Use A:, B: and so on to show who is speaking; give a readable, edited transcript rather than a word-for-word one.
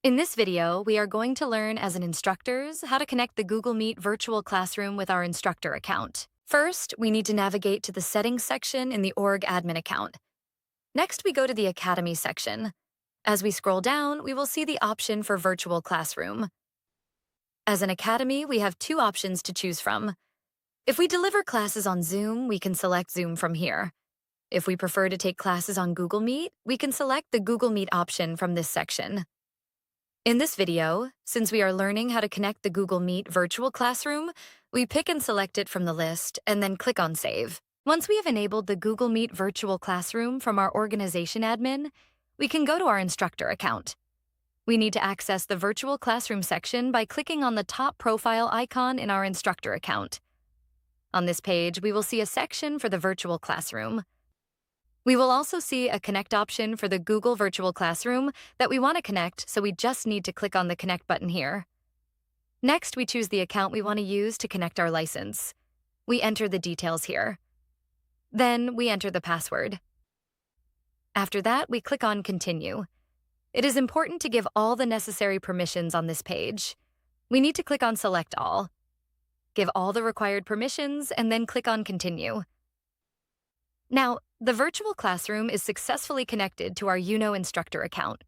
A: In this video, we are going to learn as an instructors how to connect the Google Meet virtual classroom with our instructor account. First, we need to navigate to the settings section in the org admin account. Next, we go to the Academy section. As we scroll down, we will see the option for virtual classroom. As an academy, we have two options to choose from. If we deliver classes on Zoom, we can select Zoom from here. If we prefer to take classes on Google Meet, we can select the Google Meet option from this section. In this video, since we are learning how to connect the Google Meet virtual classroom, we pick and select it from the list and then click on Save. Once we have enabled the Google Meet virtual classroom from our organization admin, we can go to our instructor account. We need to access the virtual classroom section by clicking on the top profile icon in our instructor account. On this page, we will see a section for the virtual classroom. We will also see a connect option for the Google Virtual Classroom that we want to connect, so we just need to click on the connect button here. Next, we choose the account we want to use to connect our license. We enter the details here. Then we enter the password. After that, we click on Continue. It is important to give all the necessary permissions on this page. We need to click on Select All. Give all the required permissions and then click on Continue. Now, the virtual classroom is successfully connected to our Yuno instructor account.